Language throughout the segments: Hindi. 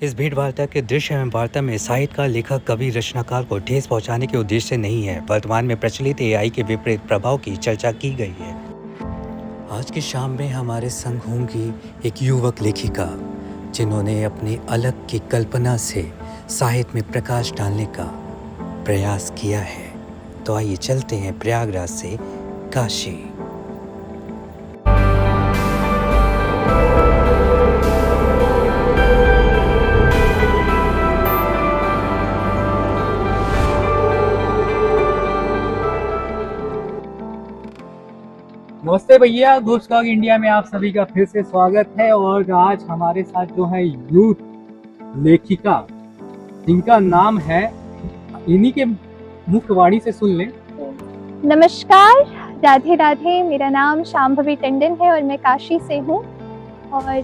इस भेंट वार्ता के दृश्य एवं वार्ता में साहित्यकार, लेखक, कवि, रचनाकार को ठेस पहुंचाने के उद्देश्य से नहीं है, वर्तमान में प्रचलित एआई के विपरीत प्रभाव की चर्चा की गई है। आज की शाम में हमारे संग होंगी एक युवक लेखिका, जिन्होंने अपनी अलग की कल्पना से साहित्य में प्रकाश डालने का प्रयास किया है। तो आइए चलते हैं प्रयागराज से काशी। नमस्ते भैया, दोस्त लॉग इंडिया में आप सभी का फिर से स्वागत है। और आज हमारे साथ जो है यूथ लेखिका, जिनका नाम है, इन्हीं के मुख्य वाणी से सुन लें। नमस्कार, राधे राधे। मेरा नाम शांभवी टंडन है और मैं काशी से हूँ। और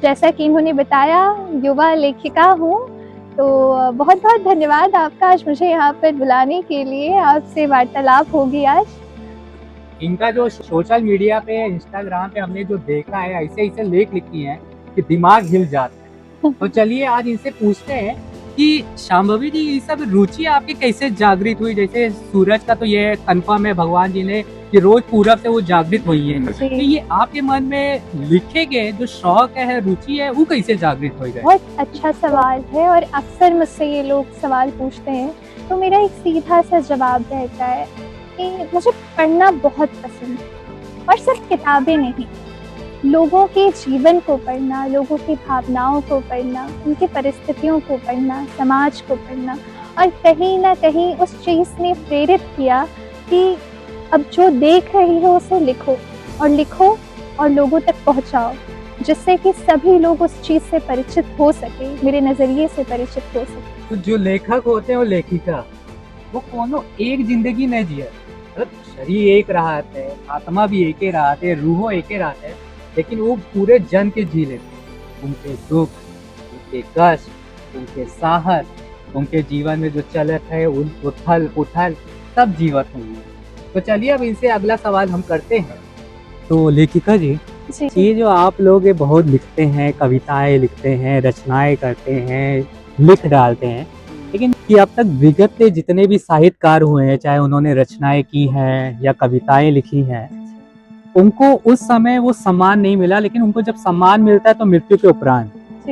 जैसा कि इन्होंने बताया, युवा लेखिका हूँ। तो बहुत बहुत धन्यवाद आपका आज मुझे यहाँ पर बुलाने के लिए। आपसे वार्तालाप होगी आज। इनका जो सोशल मीडिया पे, इंस्टाग्राम पे हमने जो देखा है, ऐसे ऐसे लेख लिखी हैं कि दिमाग हिल जाता है। तो चलिए आज इनसे पूछते हैं कि शांभवी जी, ये सब रुचि आपकी कैसे जागृत हुई? जैसे सूरज का तो ये कंफर्म है भगवान जी ने कि रोज पूरब से वो जागृत हुई है, तो ये आपके मन में लिखे गए जो शौक है, रुचि है, वो कैसे जागृत हो गए? बहुत अच्छा सवाल है और अक्सर मुझसे ये लोग सवाल पूछते हैं। तो मेरा एक सीधा सा जवाब रहता है कि मुझे पढ़ना बहुत पसंद है। और सिर्फ किताबें नहीं, लोगों के जीवन को पढ़ना, लोगों की भावनाओं को पढ़ना, उनकी परिस्थितियों को पढ़ना, समाज को पढ़ना। और कहीं ना कहीं उस चीज़ ने प्रेरित किया कि अब जो देख रही हो उसे लिखो और लोगों तक पहुंचाओ, जिससे कि सभी लोग उस चीज़ से परिचित हो सके, मेरे नज़रिए से परिचित हो सके। तो जो लेखक होते हैं, वो लेखिका, वो कोनो एक जिंदगी नहीं जिया। शरीर एक रहत है, आत्मा भी एक ही रहत है, रूहो एक ही रहत है, लेकिन वो पूरे जन के जी लेते। उनके दुख, उनके कष्ट, उनके साहस, उनके जीवन में जो चलत है, उन उथल पुथल सब जीवत होंगे। तो चलिए अब इनसे अगला सवाल हम करते हैं। तो लेखिका जी, ये जो आप लोग ये बहुत लिखते हैं, कविताएं लिखते हैं, रचनाएं करते हैं, लिख डालते हैं, लेकिन कि अब तक विगत के जितने भी साहित्यकार हुए हैं, चाहे उन्होंने रचनाएं की हैं या कविताएं लिखी हैं, उनको उस समय वो सम्मान नहीं मिला। लेकिन उनको जब सम्मान मिलता है तो मृत्यु के उपरांत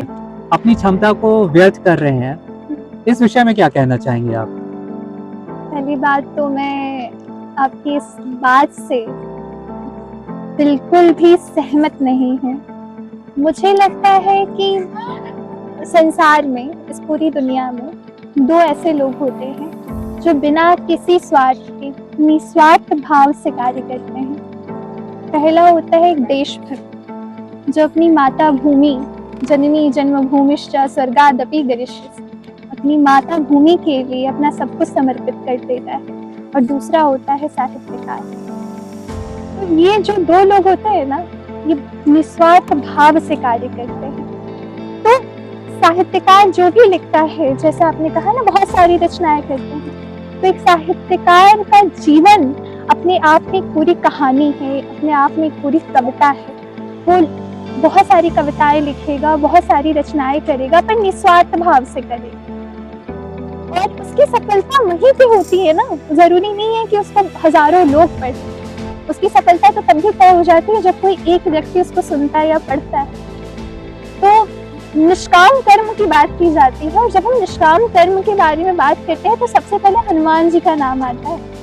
अपनी क्षमता को व्यर्थ कर रहे हैं। इस विषय में क्या कहना चाहेंगे आप? पहली बात तो मैं आपकी इस बात से बिल्कुल भी सहमत नहीं हूँ। मुझे लगता है कि संसार में, इस पूरी दुनिया में दो ऐसे लोग होते हैं जो बिना किसी स्वार्थ के, निस्वार्थ भाव से कार्य करते हैं। पहला होता है एक देशभक्त, जो अपनी माता भूमि, जननी जन्मभूमिश्च स्वर्गादपि गरिष्यसि, अपनी माता भूमि के लिए अपना सब कुछ समर्पित कर देता है। और दूसरा होता है साहित्यकार। तो ये जो दो लोग होते हैं ना, ये निस्वार्थ भाव से कार्य करते हैं। तो साहित्यकार जो भी लिखता है, जैसे आपने कहा ना, बहुत सारी रचनाएं करते हैं, तो एक साहित्यकार का जीवन अपने आप में एक पूरी कहानी है, अपने आप में एक पूरी कविता है। वो बहुत सारी कविताएं लिखेगा, बहुत सारी रचनाएं करेगा, पर निस्वार्थ भाव से करेगा। और उसकी सफलता वहीं पे होती है ना, जरूरी नहीं है कि उसको हजारों लोग पढ़ें। उसकी सफलता तो तभी तय हो जाती है जब कोई एक व्यक्ति उसको सुनता है या पढ़ता है। तो निष्काम कर्म की बात की जाती है, और जब हम निष्काम कर्म के बारे में बात करते हैं तो सबसे पहले हनुमान जी का नाम आता है।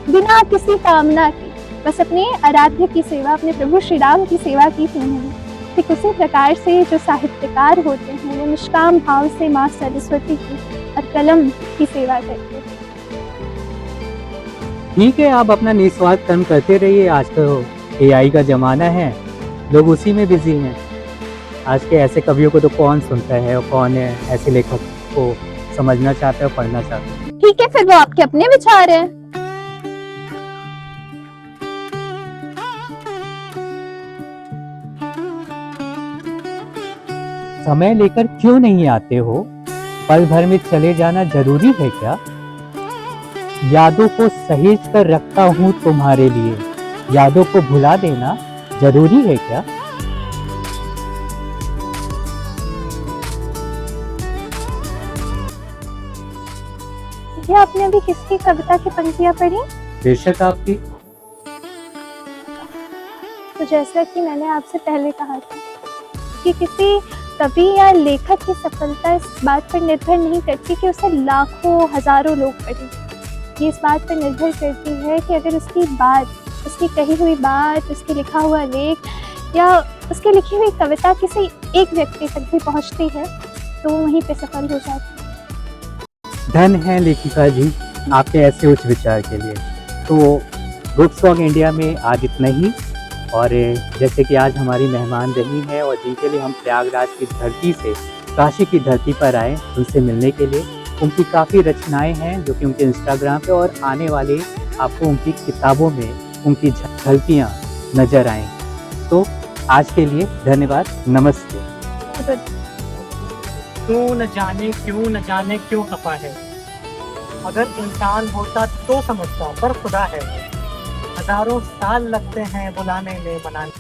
बिना किसी कामना के, बस अपने आराध्य की सेवा, अपने प्रभु श्री राम की सेवा की थी उन्होंने। ठीक उसी प्रकार से जो साहित्यकार होते हैं, वो निष्काम भाव से माँ सरस्वती की और कलम की सेवा करते हैं। ठीक है, आप अपना निस्वार्थ कर्म करते रहिए। आज तो एआई का जमाना है, लोग उसी में बिजी हैं। आज के ऐसे कवियों को तो कौन सुनता है, और कौन है ऐसे लेखक को समझना चाहता है और पढ़ना चाहता है? ठीक है, फिर वो आपके अपने विचार हैं। समय लेकर क्यों नहीं आते हो? पल भर में चले जाना जरूरी है क्या? यादों को सहेज कर रखता हूँ तुम्हारे लिए, यादों को भुला देना जरूरी है क्या? क्या आपने अभी किसकी कविता की पंक्तियां पढ़ी? बेशक आपकी। तो जैसा कि मैंने आपसे पहले कहा था कि किसी कवि या लेखक की सफलता इस बात पर निर्भर नहीं करती कि उसे लाखों हजारों लोग पढ़ें। ये इस बात पर निर्भर करती है कि अगर उसकी बात, उसकी कही हुई बात, उसकी लिखा हुआ लेख या उसकी लिखी हुई कविता किसी एक व्यक्ति तक भी पहुंचती है तो वो वहीं पे सफल हो जाती है। धन है लेखिका जी आपके ऐसे उच्च विचार के लिए। तो बुक सॉन्ग इंडिया में आज इतना ही। और जैसे कि आज हमारी मेहमान रही हैं और जिनके लिए हम प्रयागराज की धरती से काशी की धरती पर आए उनसे मिलने के लिए, उनकी काफ़ी रचनाएं हैं जो कि उनके इंस्टाग्राम पे और आने वाले आपको उनकी किताबों में उनकी झलकियाँ नज़र आएँ। तो आज के लिए धन्यवाद, नमस्ते। क्यों न जाने क्यों खफा है। अगर इंसान होता तो समझता, पर खुदा है। हजारों साल लगते हैं बुलाने में, मनाने